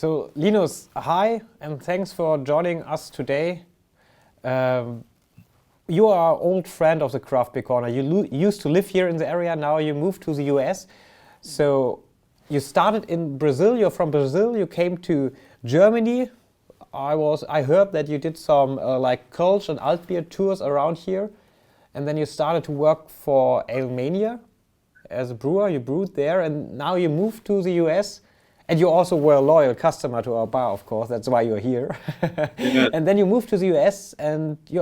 So, Linus, hi, and thanks for joining us today. Um, you are an old friend of the Craft Beer Corner. You used to live here in the area, now you moved to the US. So, you started in Brazil, you're from Brazil, you came to Germany. I heard that you did some like Kölsch and Altbier tours around here, and then you started to work for Ale Mania as a brewer. You brewed there, and now you moved to the US. And you also were a loyal customer to our bar, of course. That's why you're here. Yeah, And then you moved to the US, and you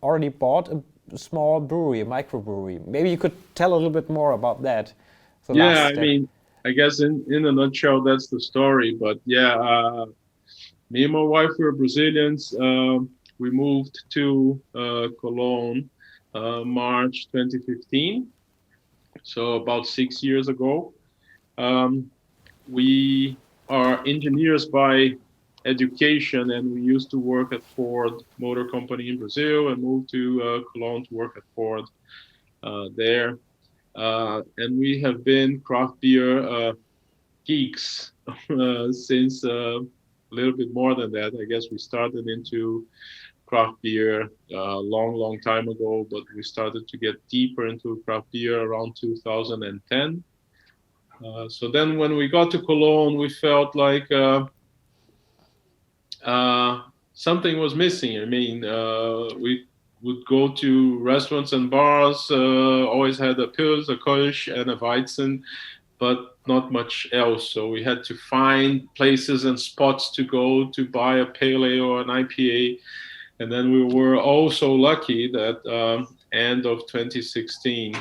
already bought a small brewery, a microbrewery. Maybe you could tell a little bit more about that. The yeah. last I step. mean, I guess in a nutshell, that's the story. But yeah, me and my wife were Brazilians. We moved to Cologne, March 2015, so about 6 years ago. Um, we are engineers by education, and we used to work at Ford Motor Company in Brazil, and moved to Cologne to work at Ford there. And we have been craft beer geeks since a little bit more than that. I guess we started into craft beer a long time ago, but we started to get deeper into craft beer around 2010. So then when we got to Cologne, we felt like uh, something was missing. I mean, we would go to restaurants and bars, always had a Pils, a Kölsch, and a Weizen, but not much else. So we had to find places and spots to go to buy a pale ale or an IPA. And then we were also lucky that end of 2016,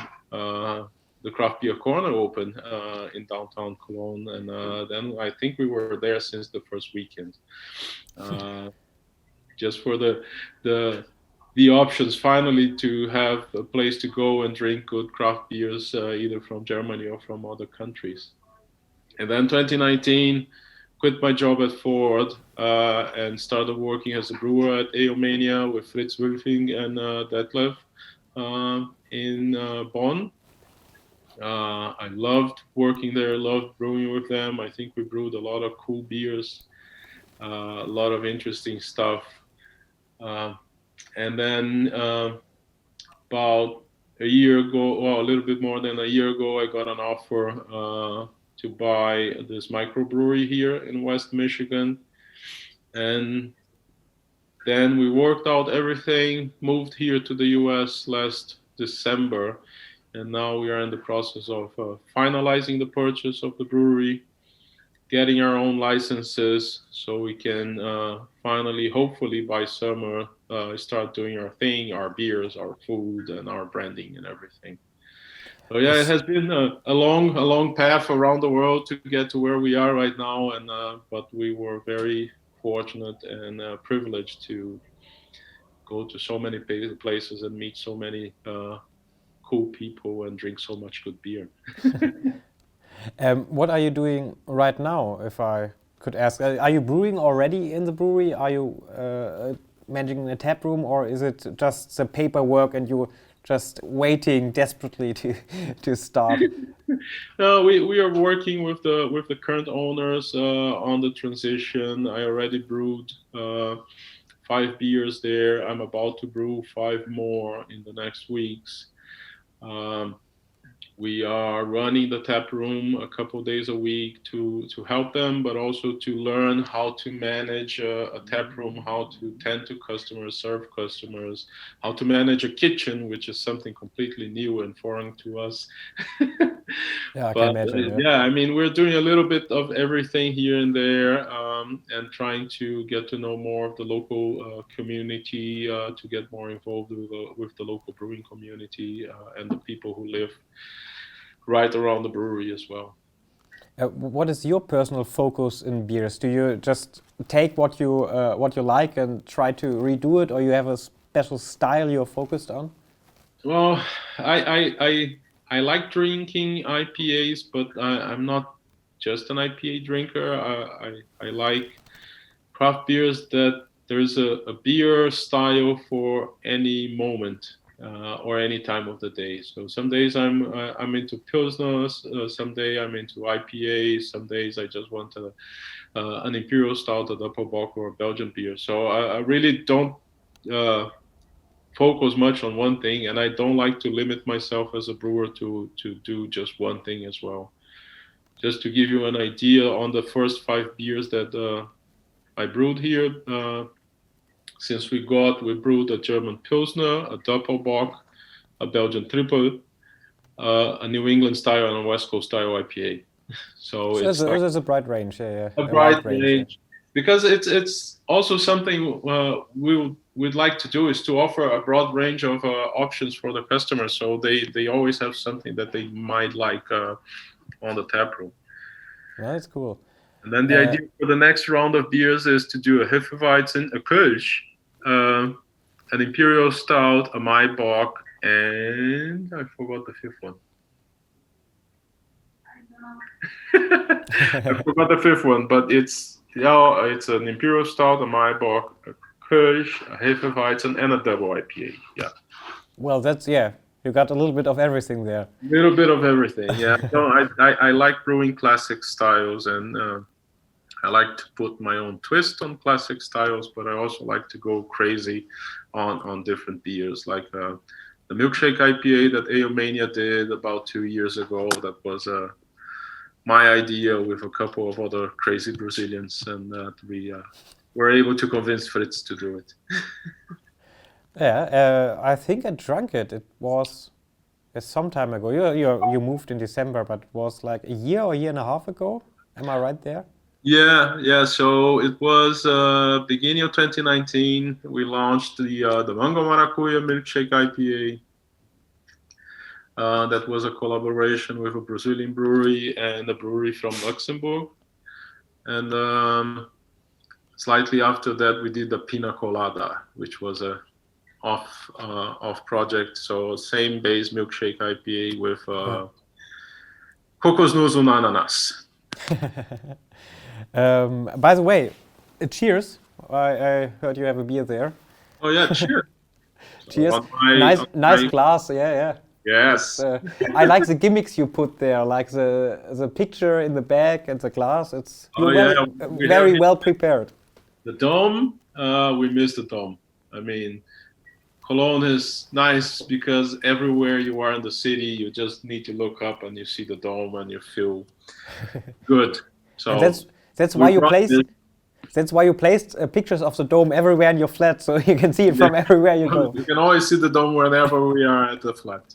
the Craft Beer Corner opened in downtown Cologne. And then I think we were there since the first weekend. Uh, just for the the options finally to have a place to go and drink good craft beers, either from Germany or from other countries. And then 2019, quit my job at Ford and started working as a brewer at Ale Mania with Fritz Wülfing and Detlef in Bonn. I loved working there, loved brewing with them. I think we brewed a lot of cool beers, a lot of interesting stuff. Uh, and then about a year ago, well, a little bit more than a year ago, I got an offer to buy this microbrewery here in West Michigan. And then we worked out everything, moved here to the US last December. And now we are in the process of finalizing the purchase of the brewery, getting our own licenses so we can finally, hopefully by summer, start doing our thing, our beers, our food, and our branding and everything. So yeah, it Yes. has been a long path around the world to get to where we are right now, and but we were very fortunate and privileged to go to so many places and meet so many cool people and drink so much good beer. What are you doing right now, if I could ask? Are you brewing already in the brewery? Are you managing a tap room, or is it just the paperwork and you just waiting desperately to to start? No, we are working with the current owners on the transition. I already brewed 5 beers there. I'm about to brew 5 more in the next weeks. Um, we are running the tap room a couple of days a week to help them, but also to learn how to manage a tap room, how to tend to customers, serve customers, how to manage a kitchen, which is something completely new and foreign to us. Yeah, I can But imagine. Yeah. yeah, I mean, we're doing a little bit of everything here and there, and trying to get to know more of the local community, to get more involved with the local brewing community and the people who live right around the brewery as well. What is your personal focus in beers? Do you just take what you like and try to redo it, or you have a special style you're focused on? Well, I I like drinking IPAs, but I'm not just an IPA drinker. I like craft beers that there's a beer style for any moment. or any time of the day. So some days I'm into pilsners, some day I'm into IPA, some days I just want an imperial stout, a doppelbock, or a Belgian beer. So I really don't focus much on one thing, and I don't like to limit myself as a brewer to do just one thing as well. Just to give you an idea, on the first 5 beers that I brewed here, since we brewed a German Pilsner, a Doppelbock, a Belgian Triple, a New England style, and a West Coast style IPA. So it's there's a bright range, yeah. a wide bright range. Because it's also something we'd like to do, is to offer a broad range of options for the customers, so they always have something that they might like on the tap room. Well, that's cool. And then the idea for the next round of beers is to do a Hefeweizen, a Kölsch, an Imperial Stout, a Maibock, and I forgot the fifth one. I forgot the fifth one, but it's an Imperial Stout, a Maibock, a Kölsch, a Hefeweizen, and a double IPA. Yeah. Well, that's you got a little bit of everything there. A little bit of everything, yeah. So I like brewing classic styles, and I like to put my own twist on classic styles, but I also like to go crazy on different beers, like the milkshake IPA that Ale Mania did about 2 years ago. That was my idea with a couple of other crazy Brazilians, and we were able to convince Fritz to do it. Yeah, I think I drank it. It was some time ago. You moved in December, but it was like a year or a year and a half ago. Am I right there? Yeah. So it was beginning of 2019. We launched the Mango Maracuja Milkshake IPA. That was a collaboration with a Brazilian brewery and a brewery from Luxembourg. And slightly after that, we did the Pina Colada, which was a off project. So same base milkshake IPA with kokosnuss and ananas. By the way, cheers. I heard you have a beer there. Oh yeah, cheers. Cheers. Nice glass. Yeah. Yes. I like the gimmicks you put there, like the picture in the back and the glass. It's very well prepared. The dome, we missed the dome. I mean, Cologne is nice because everywhere you are in the city, you just need to look up and you see the dome and you feel good. So and that's why you placed. That's why you placed pictures of the dome everywhere in your flat, so you can see it from everywhere you go. You can always see the dome whenever we are at the flat.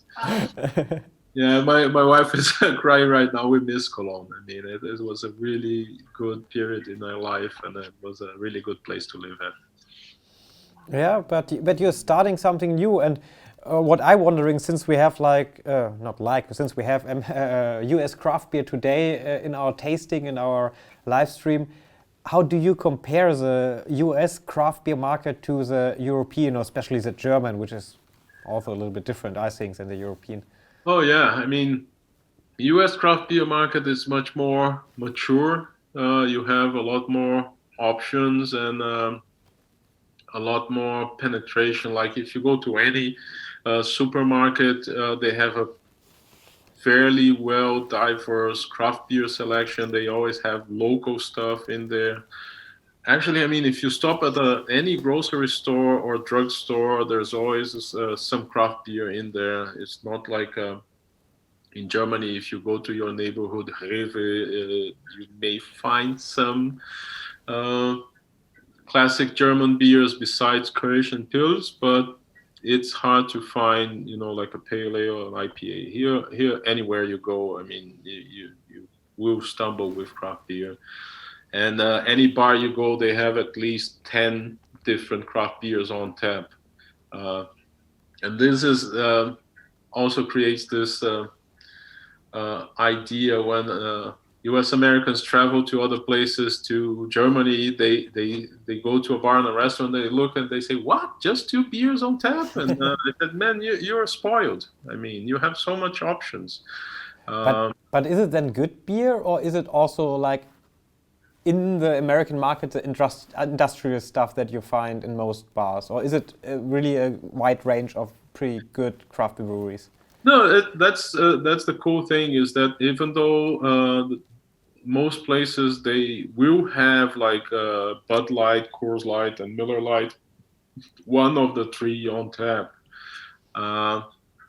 Yeah, my wife is crying right now. We miss Cologne. I mean, it was a really good period in our life, and it was a really good place to live at. Yeah, but you're starting something new, and what I'm wondering, since we have since we have US craft beer today in our tasting, in our live stream, how do you compare the US craft beer market to the European, or especially the German, which is also a little bit different, I think, than the European? Oh yeah, I mean, the US craft beer market is much more mature. You have a lot more options and a lot more penetration. Like if you go to any supermarket, they have a fairly well diverse craft beer selection. They always have local stuff in there. Actually, I mean, if you stop at any grocery store or drugstore, there's always some craft beer in there. It's not like in Germany, if you go to your neighborhood Rewe, you may find some classic German beers besides Kölsch and Pils, but it's hard to find, like a pale ale or an IPA. Here, anywhere you go, I mean, you will stumble with craft beer. And any bar you go, they have at least 10 different craft beers on tap. And this is also creates this idea when US Americans travel to other places, to Germany, they go to a bar and a restaurant, they look and they say, what, just 2 beers on tap? And I said, man, you're spoiled. I mean, you have so much options. But is it then good beer, or is it also like in the American market, the industrial stuff that you find in most bars? Or is it really a wide range of pretty good craft beer breweries. No, that's the cool thing is that even though most places they will have like Bud Light, Coors Light, and Miller Light, one of the three on tap. Uh,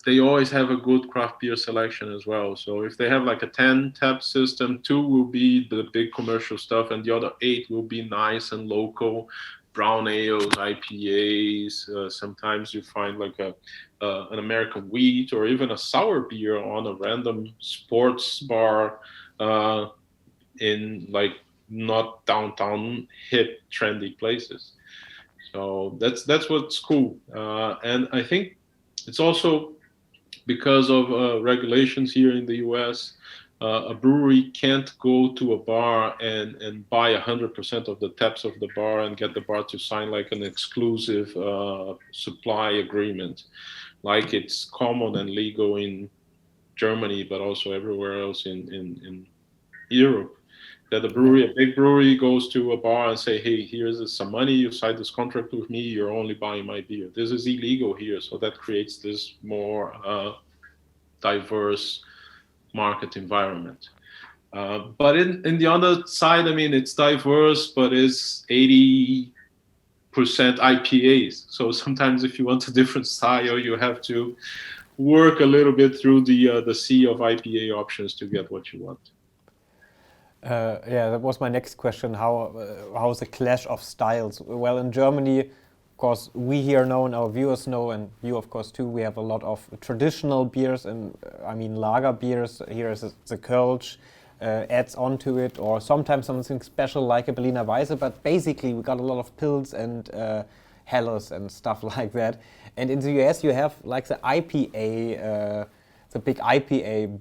they always have a good craft beer selection as well. So if they have like a 10 tap system, 2 will be the big commercial stuff, and the other 8 will be nice and local brown ales, IPAs. Sometimes you find like an American wheat or even a sour beer on a random sports bar in like not downtown hip trendy places. So that's what's cool, and I think it's also because of regulations here in the U.S. A brewery can't go to a bar and buy 100% of the taps of the bar and get the bar to sign like an exclusive supply agreement, like it's common and legal in Germany, but also everywhere else in Europe. That a big brewery goes to a bar and say, hey, here's some money, you signed this contract with me, you're only buying my beer. This is illegal here, so that creates this more diverse market environment. But in the other side, I mean, it's diverse, but it's 80% IPAs. So sometimes if you want a different style, you have to work a little bit through the sea of IPA options to get what you want. Yeah, that was my next question. How is the clash of styles? Well, in Germany, of course, we here know and our viewers know, and you, of course, too. We have a lot of traditional beers, and I mean lager beers. Here is the Kölsch, adds on to it, or sometimes something special like a Berliner Weisse. But basically, we got a lot of Pils and Helles and stuff like that. And in the US, you have like the IPA, the big IPA.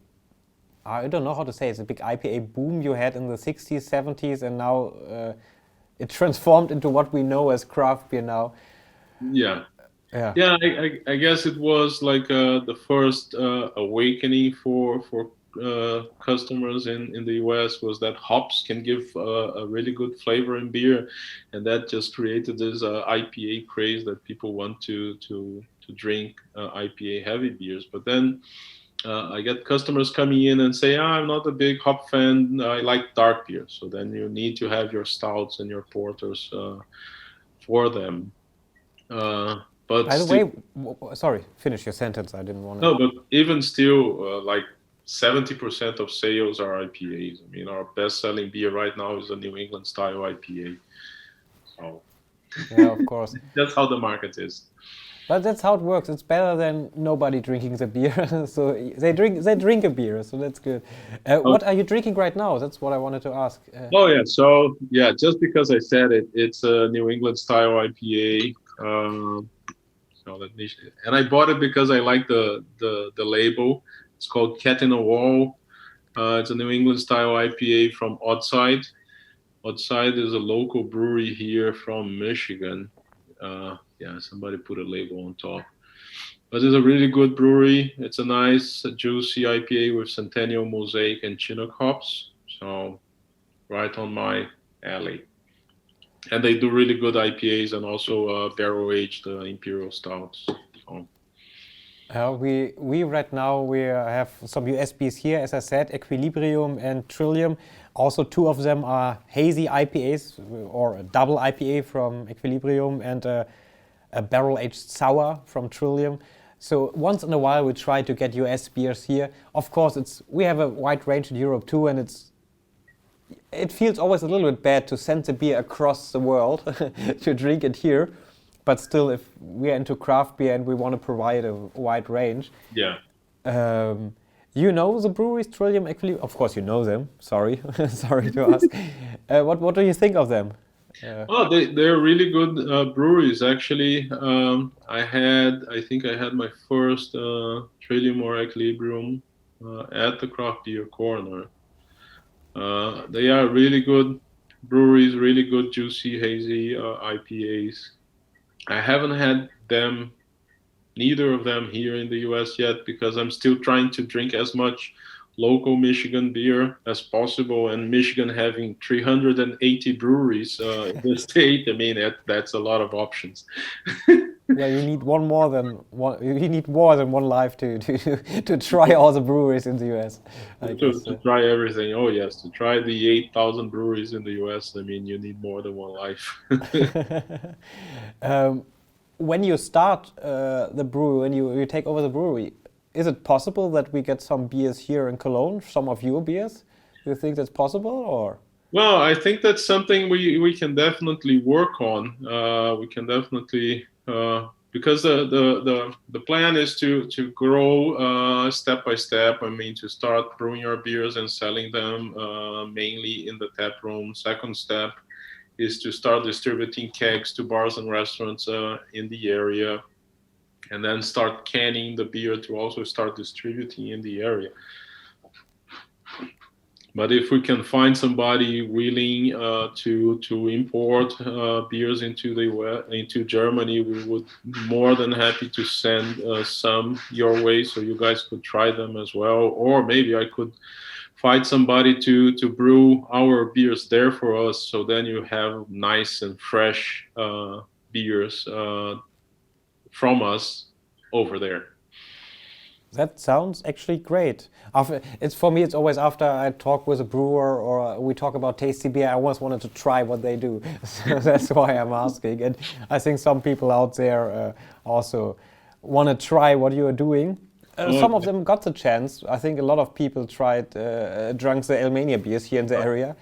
I don't know how to say it. It's a big IPA boom you had in the 60s, 70s, and now it transformed into what we know as craft beer now. Yeah. I guess it was like the first awakening for customers in the US was that hops can give a really good flavor in beer, and that just created this IPA craze that people want to drink IPA heavy beers. But then I get customers coming in and say, I'm not a big hop fan, I like dark beer. So then you need to have your stouts and your porters for them. But by the way, sorry, finish your sentence. I didn't want to. No, but even still, like 70% of sales are IPAs. I mean, our best-selling beer right now is a New England style IPA. So yeah, of course. That's how the market is. But that's how it works. It's better than nobody drinking the beer. So they drink a beer. So that's good. What are you drinking right now? That's what I wanted to ask. So just because I said it, it's a New England style IPA. And I bought it because I like the label. It's called Cat in a Wall. It's a New England style IPA from Oddside. Oddside is a local brewery here from Michigan. Somebody put a label on top. But it's a really good brewery. It's a nice, juicy IPA with Centennial, Mosaic, and Chinook hops. So right on my alley. And they do really good IPAs and also barrel-aged imperial stouts. So. We right now we have some USBs here, as I said, Equilibrium and Trillium. Also, 2 of them are hazy IPAs, or a double IPA from Equilibrium and a barrel-aged sour from Trillium. So once in a while we try to get US beers here. Of course, we have a wide range in Europe too, and it feels always a little bit bad to send the beer across the world to drink it here. But still, if we're into craft beer and we want to provide a wide range. Yeah. You know the breweries, Trillium, Equilibrium? Of course you know them. Sorry. Sorry to ask. What do you think of them? They're really good breweries, actually. I think I had my first Trillium or Equilibrium at the Craft Beer Corner. They are really good breweries, really good juicy, hazy IPAs. I haven't had neither of them here in the US yet, because I'm still trying to drink as much local Michigan beer as possible. And Michigan having 380 breweries in the state, I mean, that's a lot of options. Well, you need one more than one. You need more than one life to try all the breweries in the US. I guess. To try everything. Oh yes, to try the 8,000 breweries in the US. I mean, you need more than one life. When you start the brewery, when you take over the brewery, is it possible that we get some beers here in Cologne, some of your beers? Do you think that's possible, or? Well, I think that's something we can definitely work on. We can definitely because the plan is to grow step by step. I mean, to start brewing our beers and selling them mainly in the tap room. Second step is to start distributing kegs to bars and restaurants in the area, and then start canning the beer to also start distributing in the area. But if we can find somebody willing to import beers into Germany, we would more than happy to send some your way, so you guys could try them as well. Or maybe I could find somebody to brew our beers there for us, so then you have nice and fresh beers from us over there. That sounds actually great. It's for me. It's always after I talk with a brewer or we talk about tasty beer. I always wanted to try what they do, so that's why I'm asking. And I think some people out there also want to try what you are doing. Some of them got the chance. I think a lot of people drank the Ale Mania beers here in the area.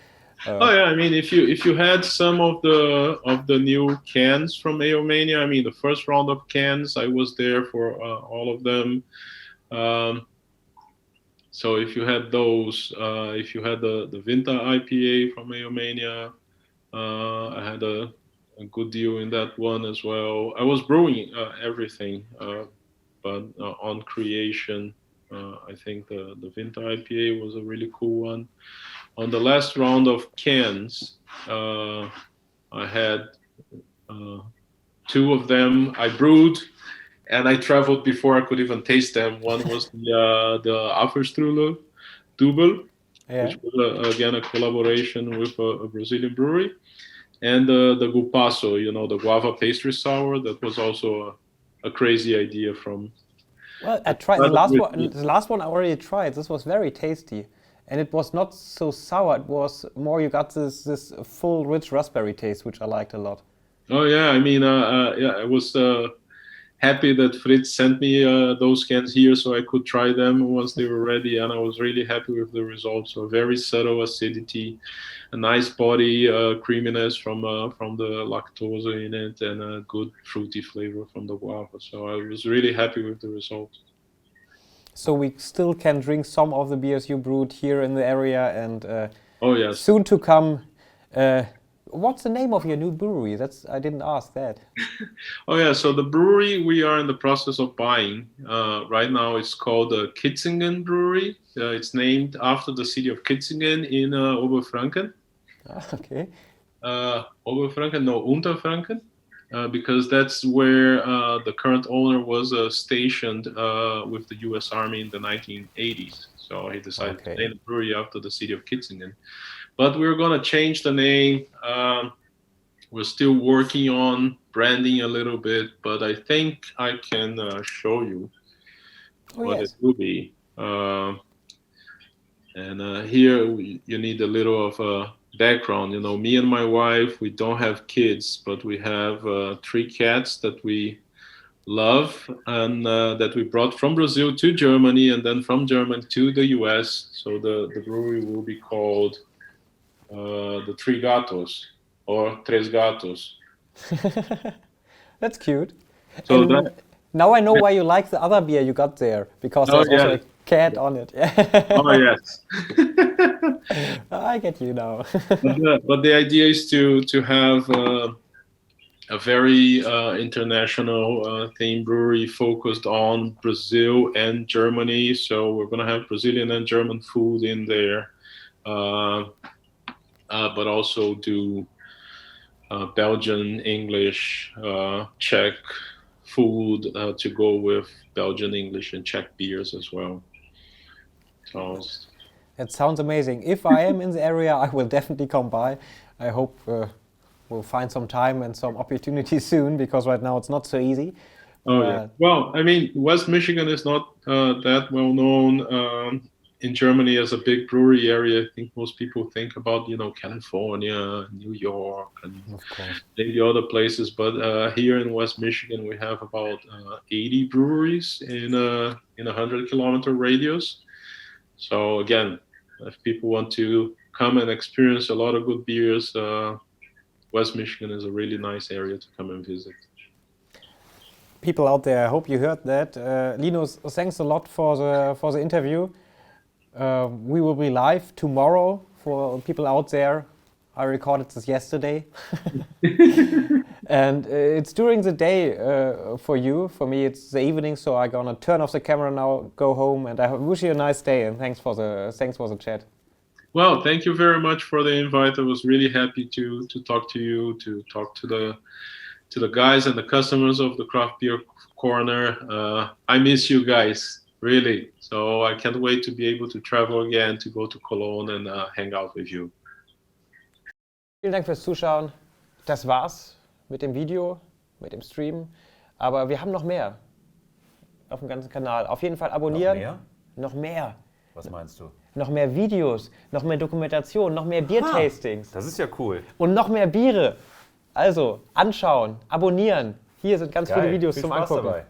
Oh yeah, I mean, if you had some of the new cans from Ale Mania, I mean, the first round of cans, I was there for all of them. So if you had those, if you had the Vinta IPA from Ale Mania, I had a good deal in that one as well. I was brewing everything, but on creation, I think the Vinta IPA was a really cool one. On the last round of cans, I had two of them I brewed, and I traveled before I could even taste them. One was the Apfelstrudel Double, which was again a collaboration with a Brazilian brewery, and the Gupasso, the guava pastry sour. That was also a crazy idea from. Well, I tried the last one. The last one I already tried. This was very tasty, and it was not so sour. It was more, you got this full rich raspberry taste, which I liked a lot. Oh yeah, I mean, yeah, I was happy that Fritz sent me those cans here so I could try them once they were ready, and I was really happy with the results. So very subtle acidity, a nice body creaminess from the lactose in it, and a good fruity flavor from the guava. So I was really happy with the results. So we still can drink some of the beers you brewed here in the area, and oh yes, soon to come. What's the name of your new brewery? I didn't ask that. Oh yeah, so the brewery we are in the process of buying right now. It's called Kitzingen Brewery. It's named after the city of Kitzingen in Oberfranken. Okay. Oberfranken, no, Unterfranken, because that's where the current owner was stationed with the U.S. Army in the 1980s. So he decided to name the brewery after the city of Kitzingen. But we're going to change the name. We're still working on branding a little bit, but I think I can show you what it will be. And here you need a little of a background. Me and my wife, we don't have kids, but we have 3 cats that we love, and that we brought from Brazil to Germany, and then from Germany to the US. So the brewery will be called the Three Gatos, or Tres Gatos. That's cute. So now I know why you like the other beer you got there, because there's also a cat on it. Oh yes. I get you now. But the idea is to have a very international themed brewery focused on Brazil and Germany. So we're going to have Brazilian and German food in there, but also do Belgian, English, Czech food to go with Belgian, English, and Czech beers as well. Prost. It sounds amazing. If I am in the area, I will definitely come by. I hope we'll find some time and some opportunity soon, because right now it's not so easy. Oh, yeah. Well, I mean, West Michigan is not that well known in Germany as a big brewery area. I think most people think about, California, New York, and Of course. maybe other places. But here in West Michigan, we have about 80 breweries in a 100-kilometer radius. So again, if people want to come and experience a lot of good beers, West Michigan is a really nice area to come and visit. People out there, I hope you heard that. Linus, thanks a lot for the interview. We will be live tomorrow for people out there. I recorded this yesterday. And it's during the day for you. For me, it's the evening, so I'm gonna turn off the camera now, go home, and I wish you a nice day, and thanks for the chat. Well, thank you very much for the invite. I was really happy to talk to you, to talk to the guys and the customers of the Craft Beer Corner. I miss you guys, really. So I can't wait to be able to travel again, to go to Cologne and hang out with you. Vielen Dank fürs Zuschauen. Das war's mit dem Video, mit dem Stream. Aber wir haben noch mehr auf dem ganzen Kanal. Auf jeden Fall abonnieren. Noch mehr? Noch mehr. Was meinst du? Noch mehr Videos, noch mehr Dokumentation, noch mehr Biertastings. Das ist ja cool. Und noch mehr Biere. Also anschauen, abonnieren. Hier sind ganz viele Videos Viel zum Spaß Angucken. dabei.